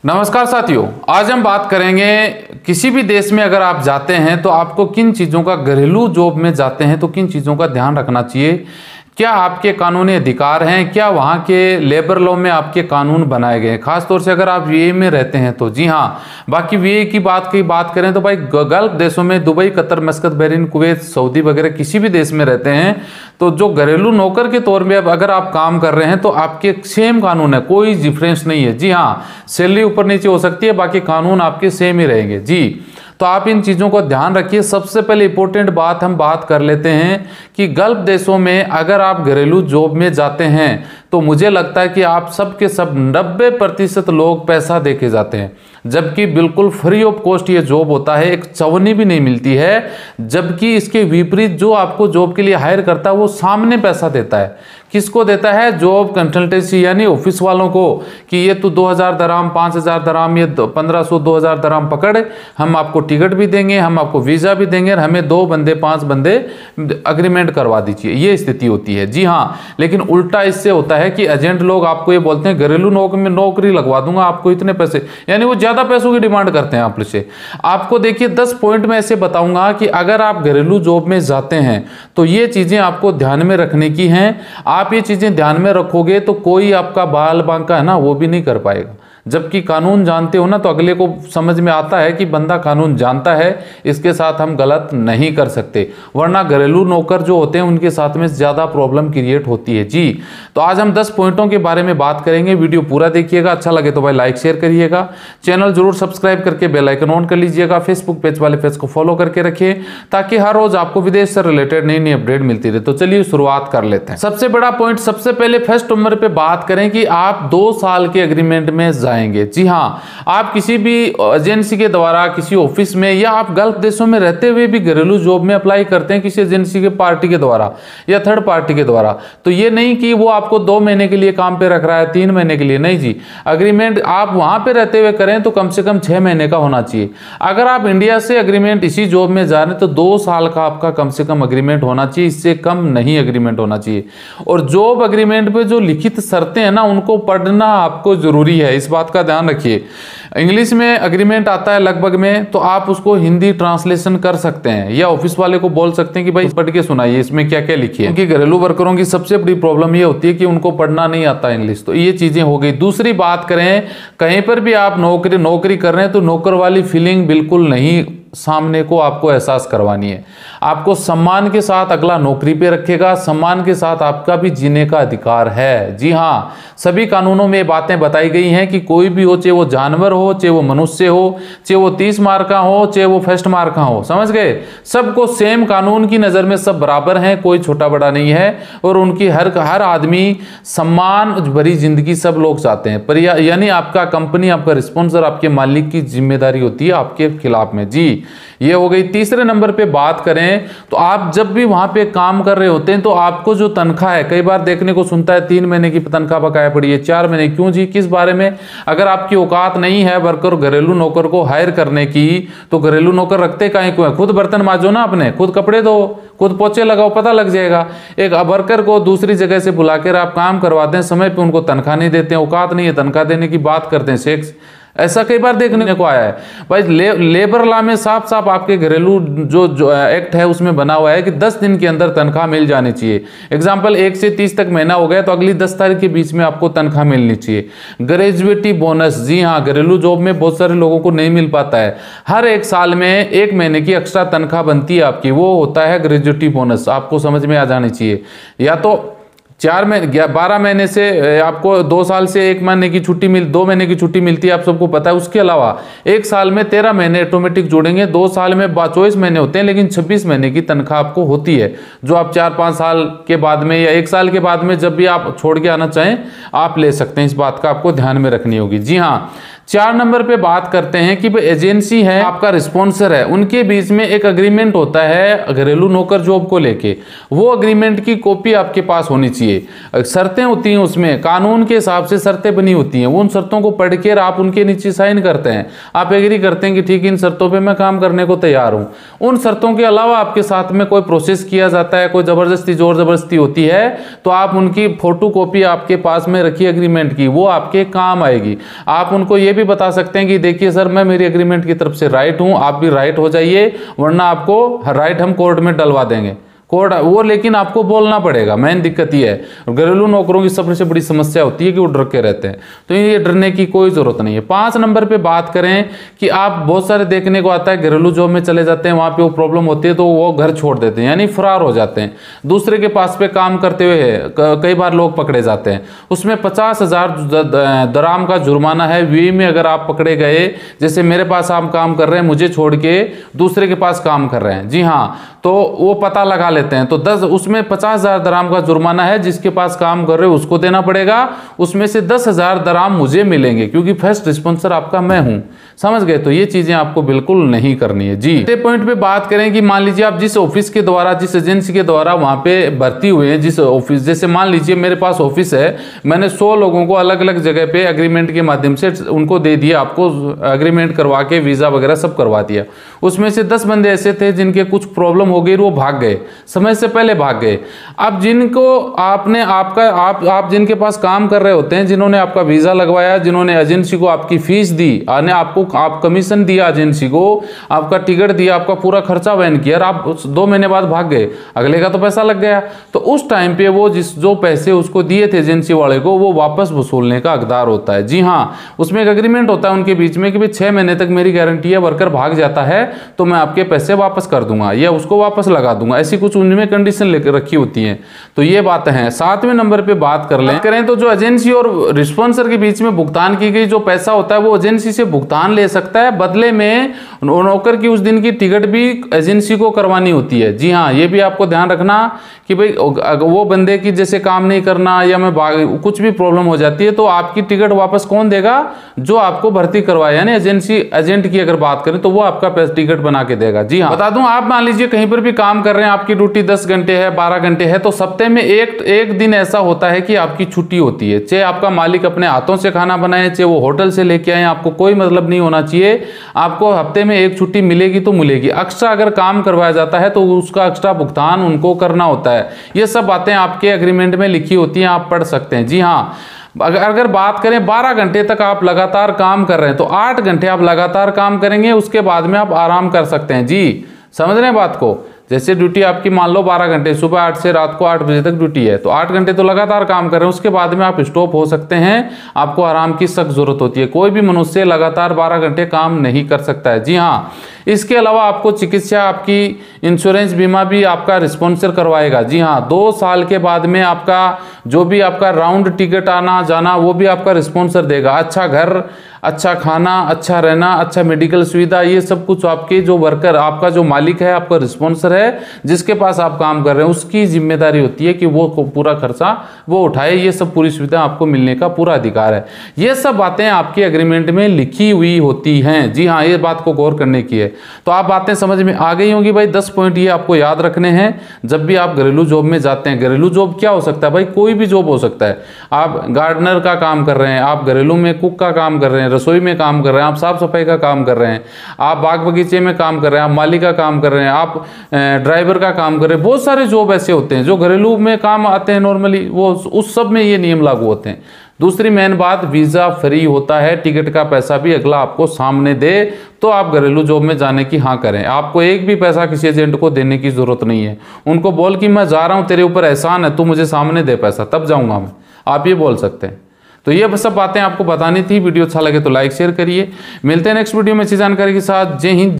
नमस्कार साथियों, आज हम बात करेंगे किसी भी देश में अगर आप जाते हैं तो आपको किन चीज़ों का, घरेलू जॉब में जाते हैं तो किन चीज़ों का ध्यान रखना चाहिए। क्या आपके कानूनी अधिकार हैं, क्या वहाँ के लेबर लॉ में आपके कानून बनाए गए हैं, खासतौर से अगर आप वीए में रहते हैं तो। जी हाँ, बाकी वीए की बात करें तो भाई गल्फ देशों में Dubai, Qatar, मस्कत, Bahrain, Kuwait, Saudi वगैरह किसी भी देश में रहते हैं तो जो घरेलू नौकर के तौर में अगर आप काम कर रहे हैं तो आपके सेम कानून है, कोई डिफरेंस नहीं है। जी हाँ, सैलरी ऊपर नीचे हो सकती है, बाकी कानून आपके सेम ही रहेंगे। जी, तो आप इन चीज़ों को ध्यान रखिए। सबसे पहले इंपॉर्टेंट बात हम बात कर लेते हैं कि गल्फ देशों में अगर आप घरेलू जॉब में जाते हैं तो मुझे लगता है कि आप सब के सब 90% लोग पैसा दे के जाते हैं, जबकि बिल्कुल फ्री ऑफ कॉस्ट ये जॉब होता है, एक चवन्नी भी नहीं मिलती है। जबकि इसके विपरीत जो आपको जॉब के लिए हायर करता है वो सामने पैसा देता है। किसको देता है? जॉब कंसल्टेंसी यानी ऑफिस वालों को, कि ये तो 2000 दराम, 5000 दराम, ये 1500 2000 दराम पकड़, हम आपको टिकट भी देंगे, हम आपको वीज़ा भी देंगे और हमें 2 बंदे 5 बंदे अग्रीमेंट करवा दीजिए। ये स्थिति होती है। जी हाँ, लेकिन उल्टा इससे होता है कि एजेंट लोग आपको ये बोलते हैं घरेलू नौकरी लगवा दूंगा आपको इतने पैसे, यानी वो ज़्यादा पैसों की डिमांड करते हैं आपसे। आपको देखिए 10 पॉइंट में ऐसे बताऊंगा कि अगर आप घरेलू जॉब में जाते हैं तो ये चीज़ें आपको ध्यान में रखने की हैं। आप ये चीज़ें ध्यान में रखोगे तो कोई आपका बाल बांका है ना वो भी नहीं कर पाएगा। जबकि कानून जानते हो ना तो अगले को समझ में आता है कि बंदा कानून जानता है, इसके साथ हम गलत नहीं कर सकते, वरना घरेलू नौकर जो होते हैं उनके साथ में ज़्यादा प्रॉब्लम क्रिएट होती है। जी, तो आज हम 10 पॉइंटों के बारे में बात करेंगे। वीडियो पूरा देखिएगा, अच्छा लगे तो भाई लाइक शेयर करिएगा, चैनल जरूर सब्सक्राइब करके बेल आइकन ऑन कर लीजिएगा, फेसबुक पेज वाले पेज को फॉलो करके रखिए ताकि हर रोज आपको विदेश से रिलेटेड नई नई अपडेट मिलती रहे। तो चलिए शुरुआत कर लेते हैं। सबसे बड़ा पॉइंट, सबसे पहले फर्स्ट नंबर पे बात करें कि आप 2 साल के एग्रीमेंट में जाएंगे। जी हाँ, आप किसी भी एजेंसी के द्वारा, किसी ऑफिस में, या आप गल्फ देशों में रहते हुए भी घरेलू जॉब में अप्लाई करते हैं किसी एजेंसी के पार्टी के द्वारा या थर्ड पार्टी के द्वारा, तो ये नहीं कि वो आपको 2 महीने के लिए काम पे रख रहा है, 3 महीने के लिए, नहीं जी। अग्रीमेंट आप वहां पे रहते हुए करें तो कम से कम 6 महीने का होना चाहिए। अगर आप इंडिया से अग्रीमेंट इसी जॉब में जा रहे हैं तो 2 साल का आपका कम से कम अग्रीमेंट होना चाहिए, इससे कम नहीं अग्रीमेंट होना चाहिए। और जॉब अग्रीमेंट पे जो लिखित शर्तें हैं ना उनको पढ़ना आपको जरूरी है, इस बात का ध्यान रखिए। इंग्लिश में अग्रीमेंट आता है लगभग में, तो आप उसको हिंदी ट्रांसलेशन कर सकते हैं या ऑफिस वाले को बोल सकते हैं कि भाई पढ़ के सुनाइए इसमें क्या क्या लिखिए, क्योंकि घरेलू वर्करों की सबसे बड़ी प्रॉब्लम ये होती है कि उनको पढ़ना नहीं आता इंग्लिश। तो ये चीजें हो गई। दूसरी बात करें, कहीं पर भी आप नौकरी कर रहे हैं तो नौकर वाली फीलिंग बिल्कुल नहीं सामने को आपको एहसास करवानी है। आपको सम्मान के साथ अगला नौकरी पे रखेगा, सम्मान के साथ आपका भी जीने का अधिकार है। जी हाँ, सभी कानूनों में बातें बताई गई हैं कि कोई भी हो, चाहे वो जानवर हो, चाहे वो मनुष्य हो, चाहे वो 30 मार का हो, चाहे वो फर्स्ट मार का हो, समझ गए, सबको सेम कानून की नज़र में सब बराबर हैं, कोई छोटा बड़ा नहीं है। और उनकी हर आदमी सम्मान भरी जिंदगी सब लोग चाहते हैं, पर यानी आपका कंपनी, आपका रिस्पॉन्सर, आपके मालिक की जिम्मेदारी होती है आपके खिलाफ में। जी, ये हो गई। तीसरे नंबर पे बात करें तो आप जब भी वहां पे काम कर रहे होते हैं तो आपको जो तनख्वाह है, कई बार देखने को सुनता है 3 महीने की तनख्वाह बकाया पड़ी है, 4 महीने, क्यों जी, किस बारे में? अगर आपकी औकात नहीं है वर्कर घरेलू नौकर को हायर करने की तो घरेलू नौकर रखते काहे को है? खुद बर्तन मांजो ना, अपने खुद कपड़े धो, खुद पोछे लगाओ, पता लग जाएगा। एक वर्कर को दूसरी जगह से बुलाकर आप काम करवाते हैं, समय पे उनको तनख्वाह नहीं देते हैं, औकात नहीं है तनख्वाह देने की, बात करते हैं सेक्स। ऐसा कई बार देखने को आया है भाई। लेबर लॉ में साफ साफ आपके घरेलू जो एक्ट है उसमें बना हुआ है कि 10 दिन के अंदर तनख्वाह मिल जानी चाहिए। एग्जाम्पल, 1 से 30 तक महीना हो गया तो अगली 10 तारीख के बीच में आपको तनख्वाह मिलनी चाहिए। ग्रेजुएटी बोनस, जी हाँ, घरेलू जॉब में बहुत सारे लोगों को नहीं मिल पाता है। हर 1 साल में 1 महीने की एक्स्ट्रा तनख्वाह बनती है आपकी, वो होता है ग्रेजुएटी बोनस, आपको समझ में आ जानी चाहिए। या तो 12 महीने से आपको 2 साल से 1 महीने की छुट्टी 2 महीने की छुट्टी मिलती है, आप सबको पता है। उसके अलावा 1 साल में 13 महीने ऑटोमेटिक जोड़ेंगे, 2 साल में 24 महीने होते हैं, लेकिन 26 महीने की तनख्वाह आपको होती है, जो आप 4-5 साल के बाद में या 1 साल के बाद में जब भी आप छोड़ के आना चाहें आप ले सकते हैं। इस बात का आपको ध्यान में रखनी होगी। जी हाँ, 4 नंबर पे बात करते हैं कि एजेंसी है, आपका रिस्पॉन्सर है, उनके बीच में एक अग्रीमेंट होता है घरेलू नौकर जॉब को लेके, वो अग्रीमेंट की कॉपी आपके पास होनी चाहिए। शर्तें होती हैं उसमें, कानून के हिसाब से शर्तें बनी होती हैं, उन शर्तों को पढ़ के आप उनके नीचे साइन करते हैं, आप एग्री करते हैं कि ठीक इन शर्तों पे मैं काम करने को तैयार हूं। उन शर्तों के अलावा आपके साथ में कोई प्रोसेस किया जाता है, कोई जबरदस्ती जोर जबरदस्ती होती है, तो आप उनकी फोटो कॉपी आपके पास में रखिए अग्रीमेंट की, वो आपके काम आएगी। आप उनको ये भी बता सकते हैं कि देखिए सर मैं मेरी एग्रीमेंट की तरफ से राइट हूं, आप भी राइट हो जाइए, वरना आपको राइट हम कोर्ट में डलवा देंगे। कोर्ट वो लेकिन आपको बोलना पड़ेगा, मेन दिक्कत ये है। घरेलू नौकरों की सबसे बड़ी समस्या होती है कि वो डर के रहते हैं, तो ये डरने की कोई जरूरत नहीं है। 5 नंबर पे बात करें कि आप बहुत सारे देखने को आता है घरेलू जॉब में चले जाते हैं, वहां पे वो प्रॉब्लम होती है तो वो घर छोड़ देते हैं, यानी फरार हो जाते हैं, दूसरे के पास पे काम करते हुए कई बार लोग पकड़े जाते हैं। उसमें 50,000 दराम का जुर्माना है। वी में अगर आप पकड़े गए, जैसे मेरे पास आप काम कर रहे हैं, मुझे छोड़ के दूसरे के पास काम कर रहे हैं, जी हाँ, तो वो पता लगा लेते हैं तो 10 उसमें 50,000 दराम का जुर्माना है। जिसके पास काम कर रहे हो उसको देना पड़ेगा, उसमें से 10,000 दराम मुझे मिलेंगे, क्योंकि फर्स्ट रिस्पॉन्सर आपका मैं हूं। समझ गए? तो ये चीजें आपको बिल्कुल नहीं करनी है जी। अगले पॉइंट पे बात करें कि मान लीजिए आप जिस ऑफिस के द्वारा, जिस एजेंसी के द्वारा वहां पे भर्ती हुए हैं, जिस ऑफिस, जैसे मान लीजिए मेरे पास ऑफिस है, मैंने 100 लोगों को अलग अलग जगह पे एग्रीमेंट के माध्यम से उनको दे दिया, आपको एग्रीमेंट करवा के वीजा वगैरह सब करवा दिया। उसमें से 10 बंदे ऐसे थे जिनके कुछ प्रॉब्लम हो गई, वो भाग गए, समय से पहले भाग गए। अब जिनको आपने आप जिनके पास काम कर रहे होते हैं, जिन्होंने आपका वीजा लगवाया, जिन्होंने एजेंसी को आपकी फीस दी, आपको आप कमीशन दिया, एजेंसी को आपका टिकट दिया, आपका पूरा खर्चा वहन किया, और आप 2 महीने बाद भाग गए, अगले का तो पैसा लग गया। तो उस टाइम पे वो जो पैसे उसको दिए थे एजेंसी वाले को, वो वापस वसूलने का हकदार होता है। जी हाँ, उसमें एक एग्रीमेंट होता है उनके बीच में कि भाई 6 महीने तक मेरी गारंटी है, वर्कर भाग जाता है तो मैं आपके पैसे वापस कर दूंगा या उसको वापस लगा दूंगा, ऐसी कुछ उनमें कंडीशन लेकर रखी होती है। तो ये बातें हैं। 7वें नंबर पे बात करें तो जो एजेंसी और रिस्पॉन्सर के बीच में भुगतान की गई जो पैसा होता है, वो एजेंसी से भुगतान ले सकता है, बदले में नौकर की उस दिन की टिकट भी एजेंसी को करवानी होती है। जी हाँ, ये भी आपको ध्यान रखना कि भाई वो बंदे की जैसे काम नहीं करना या मैं कुछ भी प्रॉब्लम हो जाती है तो आपकी टिकट वापस कौन देगा? जो आपको भर्ती करवाया, यानी एजेंट की अगर बात करें तो वो आपका टिकट बना के देगा। जी हाँ, बता दूं, आप मान लीजिए कहीं पर भी काम कर रहे हैं, आपकी ड्यूटी 10 घंटे है, 12 घंटे है, तो सप्ताह में एक दिन ऐसा होता है कि आपकी छुट्टी होती है। चाहे आपका मालिक अपने हाथों से खाना बनाए, चाहे वो होटल से लेके आए, आपको कोई मतलब नहीं होना चाहिए। आपको हफ्ते में एक छुट्टी मिलेगी तो मिलेगी। एक्स्ट्रा अगर काम करवाया जाता है तो उसका एक्स्ट्रा भुगतान उनको करना होता है। ये सब बातें आपके एग्रीमेंट में लिखी होती हैं, आप पढ़ सकते हैं। जी हाँ, अगर बात करें 12 घंटे तक आप लगातार काम कर रहे हैं तो 8 घंटे आप लगातार काम करेंगे, उसके बाद में आप आराम कर सकते हैं। जी, समझ रहे हैं बात को? जैसे ड्यूटी आपकी मान लो 12 घंटे, सुबह 8 से रात को 8 बजे तक ड्यूटी है, तो 8 घंटे तो लगातार काम कर रहे हैं, उसके बाद में आप स्टॉप हो सकते हैं, आपको आराम की सख्त जरूरत होती है। कोई भी मनुष्य लगातार 12 घंटे काम नहीं कर सकता है। जी हाँ, इसके अलावा आपको चिकित्सा, आपकी इंश्योरेंस बीमा भी आपका रिस्पॉन्सर करवाएगा। जी हाँ, 2 साल के बाद में आपका जो भी आपका राउंड टिकट आना जाना वो भी आपका रिस्पॉन्सर देगा। अच्छा घर, अच्छा खाना, अच्छा रहना, अच्छा मेडिकल सुविधा, ये सब कुछ आपके जो वर्कर, आपका जो मालिक है, आपका रिस्पॉन्सर है, जिसके पास आप काम कर रहे हैं, उसकी जिम्मेदारी होती है कि वो पूरा खर्चा वो उठाए। ये सब पूरी सुविधा आपको मिलने का पूरा अधिकार है। ये सब बातें आपके एग्रीमेंट में लिखी हुई होती हैं। जी हाँ, ये बात को गौर करने की है। तो आप बातें समझ में आ गई होंगी भाई। 10 पॉइंट ये आपको याद रखने हैं जब भी आप घरेलू जॉब में जाते हैं। घरेलू जॉब क्या हो सकता है भाई? कोई भी जॉब हो सकता है। आप गार्डनर का काम कर रहे हैं, आप घरेलू में कुक का काम कर रहे हैं, रसोई में काम कर रहे हैं, आप साफ सफाई का काम कर रहे हैं, आप बाग बगीचे में काम कर रहे हैं, आप माली का काम कर रहे हैं, आप ड्राइवर का काम कर रहे हैं। बहुत सारे जॉब ऐसे होते हैं जो घरेलू में काम आते हैं नॉर्मली, वो उस सब में ये नियम लागू होते हैं। दूसरी मेन बात, वीजा फ्री होता है, टिकट का पैसा भी अगला आपको सामने दे तो आप घरेलू जॉब में जाने की हाँ करें। आपको एक भी पैसा किसी एजेंट को देने की जरूरत नहीं है। उनको बोल कि मैं जा रहा हूं, तेरे ऊपर एहसान है, तू मुझे सामने दे पैसा, तब जाऊंगा मैं, आप ये बोल सकते हैं। तो ये सब बातें आपको बतानी थी। वीडियो अच्छा लगे तो लाइक शेयर करिए। मिलते हैं नेक्स्ट वीडियो में अच्छी जानकारी के साथ। जय हिंद।